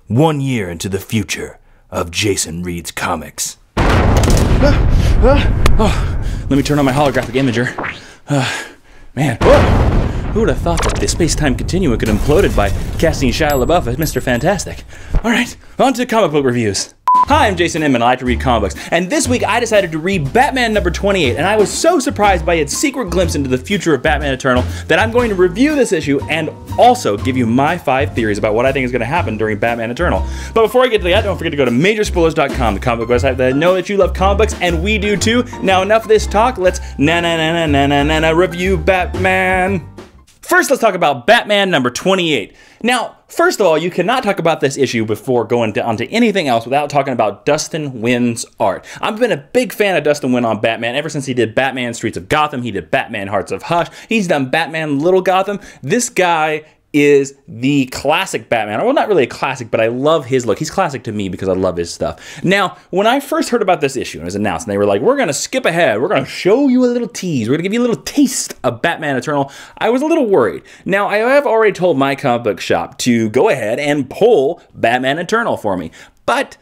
1 year into the future of Jason Reed's comics. Let me turn on my holographic imager. Man, who would have thought that the space-time continuum could have imploded by casting Shia LaBeouf as Mr. Fantastic? All right, on to comic book reviews. Hi, I'm Jason Inman. I like to read comic books, and this week I decided to read Batman number 28, and I was so surprised by its secret glimpse into the future of Batman Eternal that I'm going to review this issue and also give you my 5 theories about what I think is going to happen during Batman Eternal. But before I get to that, don't forget to go to majorspoilers.com, the comic book website that I know that you love comic books, and we do too. Now enough of this talk, let's review Batman. First, let's talk about Batman number 28. Now, first of all, you cannot talk about this issue before going onto anything else without talking about Dustin Nguyen's art. I've been a big fan of Dustin Nguyen on Batman ever since he did Batman Streets of Gotham. He did Batman Hearts of Hush. He's done Batman Little Gotham. This guy is the classic Batman. Well, not really a classic, but I love his look. He's classic to me because I love his stuff. Now, when I first heard about this issue, it was announced, and they were like, we're going to skip ahead. We're going to show you a little tease. We're going to give you a little taste of Batman Eternal. I was a little worried. Now, I have already told my comic book shop to go ahead and pull Batman Eternal for me. But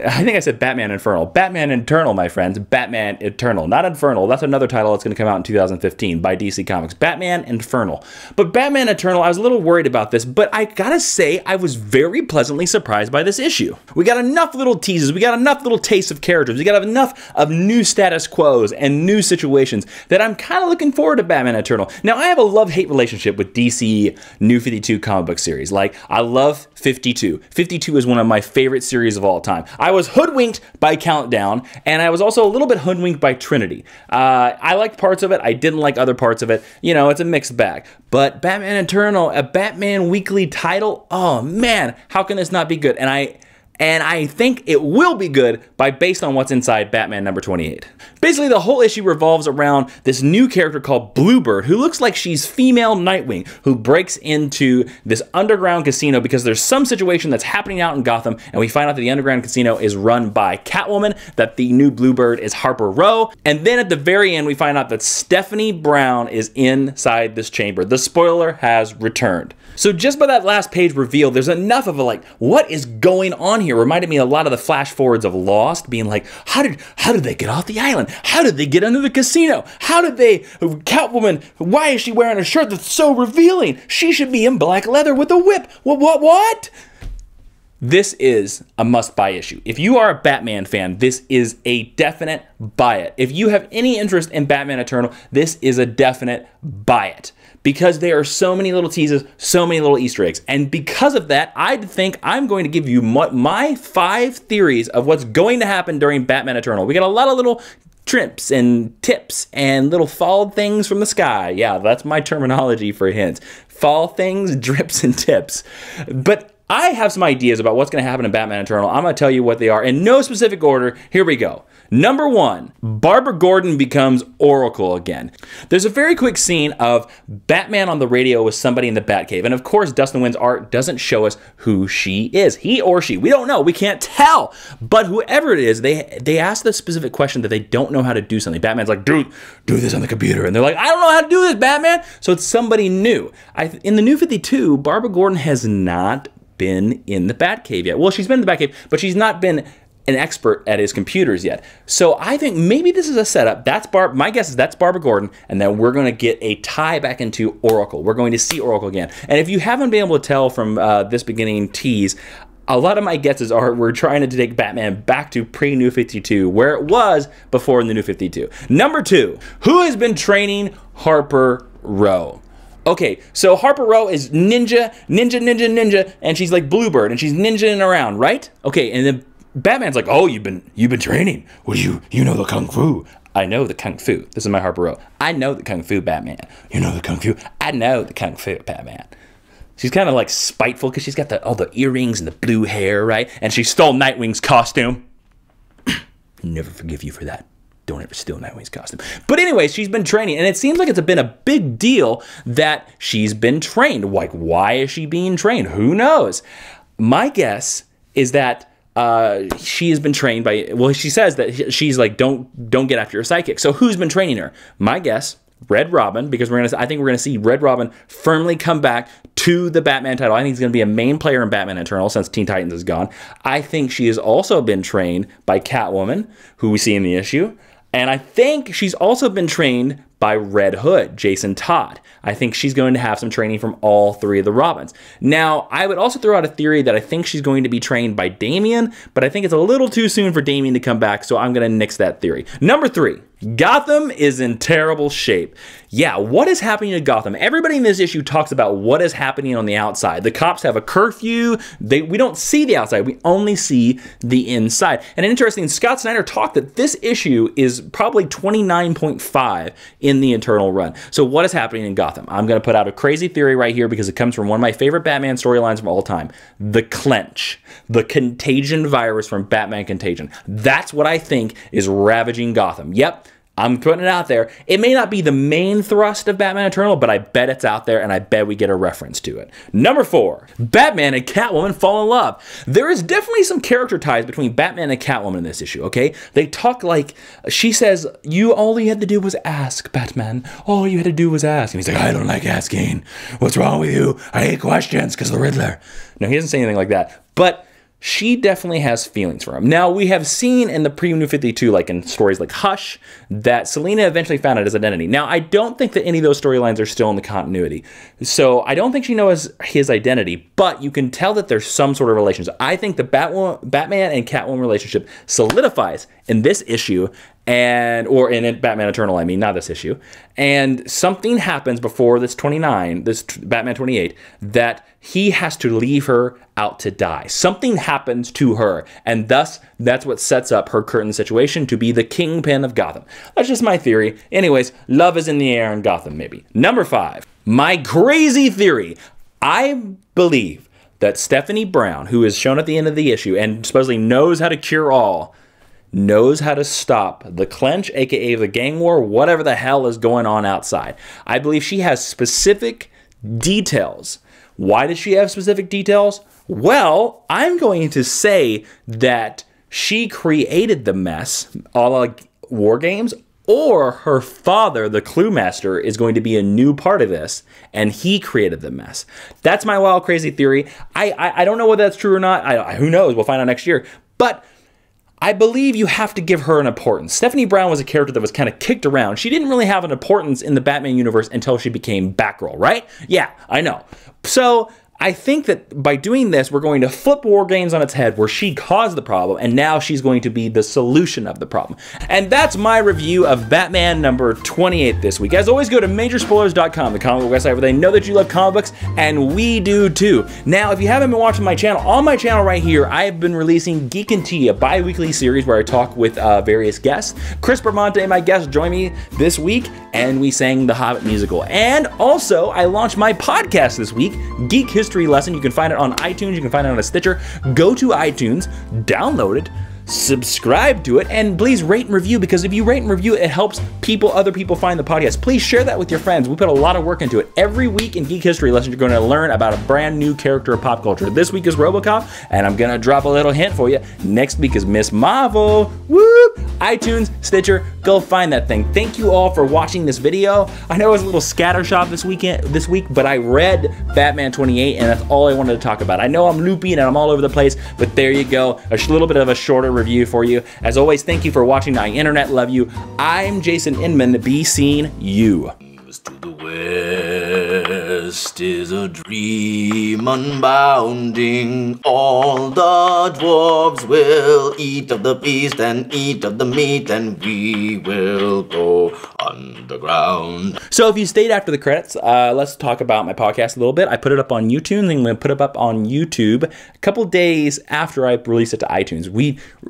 I think I said Batman Infernal. Batman Eternal, my friends. Batman Eternal. Not Infernal. That's another title that's going to come out in 2015 by DC Comics. Batman Infernal. But Batman Eternal, I was a little worried about this, but I gotta say, I was very pleasantly surprised by this issue. We got enough little teases. We got enough little tastes of characters. We got enough of new status quos and new situations that I'm kind of looking forward to Batman Eternal. Now, I have a love-hate relationship with DC New 52 comic book series. Like, I love 52. 52 is one of my favorite series of all time. I was hoodwinked by Countdown, and I was also a little bit hoodwinked by Trinity. I liked parts of it. I didn't like other parts of it. You know, it's a mixed bag. But Batman Eternal, a Batman Weekly title, oh man, how can this not be good? And I think it will be good based on what's inside Batman number 28. Basically, the whole issue revolves around this new character called Bluebird, who looks like she's female Nightwing, who breaks into this underground casino because there's some situation that's happening out in Gotham, and we find out that the underground casino is run by Catwoman, that the new Bluebird is Harper Row, and then at the very end, we find out that Stephanie Brown is inside this chamber. The spoiler has returned. So just by that last page reveal, there's enough of a like, what is going on here? Reminded me a lot of the flash forwards of Lost, being like, how did they get off the island? How did they get into the casino? How did they, Catwoman, why is she wearing a shirt that's so revealing? She should be in black leather with a whip. What? This is a must-buy issue. If you are a Batman fan, this is a definite buy it. If you have any interest in Batman Eternal, this is a definite buy it. Because there are so many little teases, so many little Easter eggs. And because of that, I think I'm going to give you my 5 theories of what's going to happen during Batman Eternal. We got a lot of little trips and tips and little fall things from the sky. Yeah, that's my terminology for hints. Fall things, drips, and tips. But I have some ideas about what's going to happen in Batman Eternal. I'm going to tell you what they are in no specific order. Here we go. Number 1, Barbara Gordon becomes Oracle again. There's a very quick scene of Batman on the radio with somebody in the Batcave. And of course, Dustin Nguyen's art doesn't show us who she is. He or she. We don't know. We can't tell. But whoever it is, they ask the specific question that they don't know how to do something. Batman's like, do this on the computer. And they're like, I don't know how to do this, Batman. So it's somebody new. In the New 52, Barbara Gordon has not been in the Batcave yet. Well, she's been in the Batcave, but she's not been an expert at his computers yet. So I think maybe this is a setup. My guess is that's Barbara Gordon, and then we're going to get a tie back into Oracle. We're going to see Oracle again. And if you haven't been able to tell from this beginning tease, a lot of my guesses are we're trying to take Batman back to pre-New 52, where it was before in the New 52. Number 2, who has been training Harper Row? Okay, so Harper Row is ninja, and she's like Bluebird, and she's ninjaing around, right? Okay, and then Batman's like, oh, you've been training. Well, you know the Kung Fu. I know the Kung Fu. This is my Harper Row. I know the Kung Fu, Batman. You know the Kung Fu? I know the Kung Fu, Batman. She's kind of like spiteful because she's got all the earrings and the blue hair, right? And she stole Nightwing's costume. Never forgive you for that. Don't ever steal Nightwing's costume. But anyway, she's been training, and it seems like it's been a big deal that she's been trained. Like, why is she being trained? Who knows? My guess is that she has been trained by, well, she says that she's like, don't get after your sidekick. So who's been training her? My guess Red Robin, because I think we're gonna see Red Robin firmly come back to the Batman title. I think he's gonna be a main player in Batman Eternal since Teen Titans is gone. I think she has also been trained by Catwoman, who we see in the issue. And I think she's also been trained by Red Hood, Jason Todd. I think she's going to have some training from all three of the Robins. Now, I would also throw out a theory that I think she's going to be trained by Damian, but I think it's a little too soon for Damian to come back, so I'm going to nix that theory. Number 3, Gotham is in terrible shape. Yeah, what is happening to Gotham? Everybody in this issue talks about what is happening on the outside. The cops have a curfew. We don't see the outside. We only see the inside. And interesting, Scott Snyder talked that this issue is probably 29.5 in the internal run. So what is happening in Gotham? I'm going to put out a crazy theory right here because it comes from one of my favorite Batman storylines of all time. The Clench. The contagion virus from Batman Contagion. That's what I think is ravaging Gotham. Yep. I'm putting it out there. It may not be the main thrust of Batman Eternal, but I bet it's out there, and I bet we get a reference to it. Number 4, Batman and Catwoman fall in love. There is definitely some character ties between Batman and Catwoman in this issue, okay? They talk like, she says, all you had to do was ask, Batman. All you had to do was ask. And he's like, I don't like asking. What's wrong with you? I hate questions because the Riddler. No, he doesn't say anything like that. But she definitely has feelings for him. Now, we have seen in the pre-New 52, like in stories like Hush, that Selina eventually found out his identity. Now, I don't think that any of those storylines are still in the continuity. So I don't think she knows his identity, but you can tell that there's some sort of relationship. I think the Batman and Catwoman relationship solidifies in this issue, or in Batman Eternal, I mean, not this issue. And something happens before this Batman 28, that he has to leave her out to die. Something happens to her, and thus that's what sets up her current situation to be the kingpin of Gotham. That's just my theory. Anyways, love is in the air in Gotham, maybe. Number 5, my crazy theory. I believe that Stephanie Brown, who is shown at the end of the issue and supposedly knows how to cure all, knows how to stop the Clench, aka the gang war, whatever the hell is going on outside. I believe she has specific details. Why does she have specific details? Well, I'm going to say that she created the mess, a la War Games, or her father, the Clue Master, is going to be a new part of this, and he created the mess. That's my wild, crazy theory. I don't know whether that's true or not. Who knows? We'll find out next year. But I believe you have to give her an importance. Stephanie Brown was a character that was kind of kicked around. She didn't really have an importance in the Batman universe until she became Batgirl, right? Yeah, I know. So I think that by doing this, we're going to flip War Games on its head, where she caused the problem, and now she's going to be the solution of the problem. And that's my review of Batman number 28 this week. As always, go to majorspoilers.com, the comic book website where they know that you love comic books, and we do too. Now, if you haven't been watching my channel, on my channel right here, I have been releasing Geek and Tea, a bi-weekly series where I talk with various guests. Chris Bramante, my guest, joined me this week, and we sang the Hobbit musical. And also, I launched my podcast this week, Geek History Lesson. You can find it on iTunes, you can find it on a Stitcher. Go to iTunes, download it, subscribe to it, and please rate and review, because if you rate and review, it helps other people find the podcast. Please share that with your friends. We put a lot of work into it. Every week in Geek History Lesson, you're going to learn about a brand new character of pop culture. This week is RoboCop, and I'm going to drop a little hint for you. Next week is Miss Marvel. Woo! iTunes, Stitcher, go find that thing. Thank you all for watching this video. I know it was a little scattershot this week, but I read Batman 28, and that's all I wanted to talk about. I know I'm loopy and I'm all over the place, but there you go. A little bit of a shorter review for you. As always, thank you for watching. My internet love you. I'm Jason Inman. Be seen you. To the west is a dream unbounding. All the dwarves will eat of the beast and eat of the meat, and we will go underground. So if you stayed after the credits, let's talk about my podcast a little bit. I put it up on YouTube, and I'm going to put it up on YouTube a couple days after I release it to iTunes.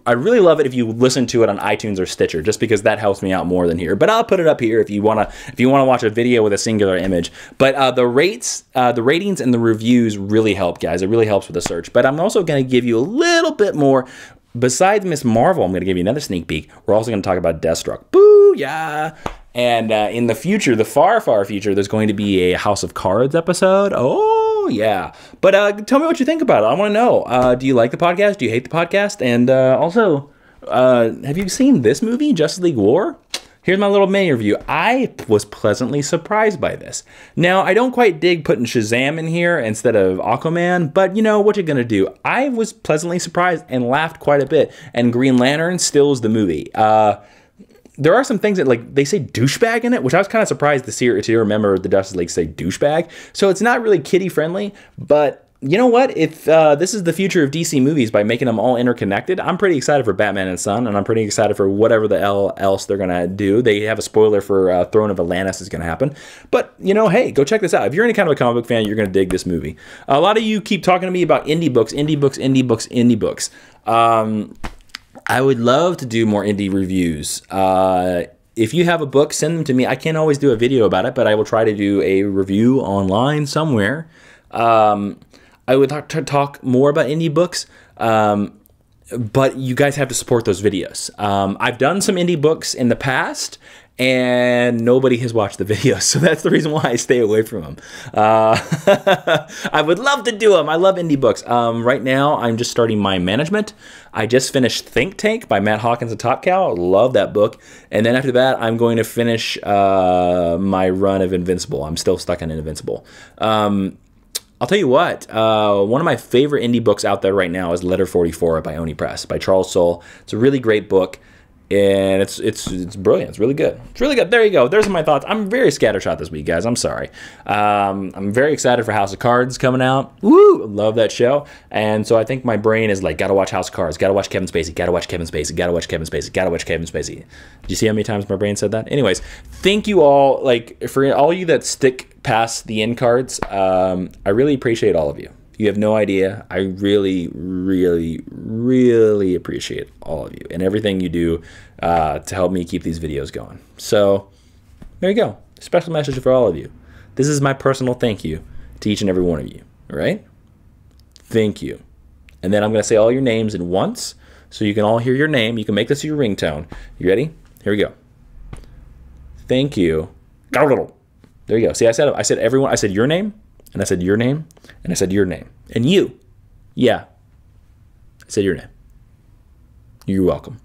I really love it if you listen to it on iTunes or Stitcher, just because that helps me out more than here. But I'll put it up here if you want to watch a video with a singular image. But the ratings and the reviews really help, guys. It really helps with the search. But I'm also going to give you a little bit more. Besides Miss Marvel, I'm going to give you another sneak peek. We're also going to talk about Deathstroke. Boo, yeah. And in the future, the far, far future, there's going to be a House of Cards episode. Oh, yeah. But tell me what you think about it. I want to know. Do you like the podcast? Do you hate the podcast? And also, have you seen this movie, Justice League War? here's my little mini review. I was pleasantly surprised by this. Now, I don't quite dig putting Shazam in here instead of Aquaman, but you know, what you're gonna do? I was pleasantly surprised and laughed quite a bit, and Green Lantern still is the movie. There are some things that, like, they say douchebag in it, which I was kind of surprised to remember the Justice League say douchebag. So it's not really kiddie friendly, but you know what? If this is the future of DC movies by making them all interconnected, I'm pretty excited for Batman and Son, and I'm pretty excited for whatever the hell else they're gonna do. They have a spoiler for Throne of Atlantis is gonna happen, but you know, hey, go check this out. If you're any kind of a comic book fan, you're gonna dig this movie. A lot of you keep talking to me about indie books. I would love to do more indie reviews. If you have a book, send them to me. I can't always do a video about it, but I will try to do a review online somewhere. I would talk more about indie books, but you guys have to support those videos. I've done some indie books in the past, and nobody has watched the videos, so that's the reason why I stay away from them. I would love to do them. I love indie books. Right now, I'm just starting my management. I just finished Think Tank by Matt Hawkins and Top Cow. Love that book. And then after that, I'm going to finish my run of Invincible. I'm still stuck on Invincible. I'll tell you what, one of my favorite indie books out there right now is Letter 44 by Oni Press by Charles Soule. It's a really great book, and it's brilliant. It's really good. It's really good. There you go. There's my thoughts. I'm very scattershot this week, guys. I'm sorry. I'm very excited for House of Cards coming out. Woo! Love that show. And so I think my brain is like, gotta watch House of Cards, gotta watch Kevin Spacey, gotta watch Kevin Spacey, gotta watch Kevin Spacey, gotta watch Kevin Spacey. Did you see how many times my brain said that? Anyways, thank you all. Like, for all you that stick past the end cards, I really appreciate all of you. You have no idea. I really, really, really appreciate all of you and everything you do to help me keep these videos going. So there you go. Special message for all of you. This is my personal thank you to each and every one of you. All right? Thank you. And then I'm going to say all your names at once so you can all hear your name. You can make this your ringtone. You ready? Here we go. Thank you. There you go. See, I said everyone. I said your name, and I said your name, and I said your name. And you. Yeah. I said your name. You're welcome.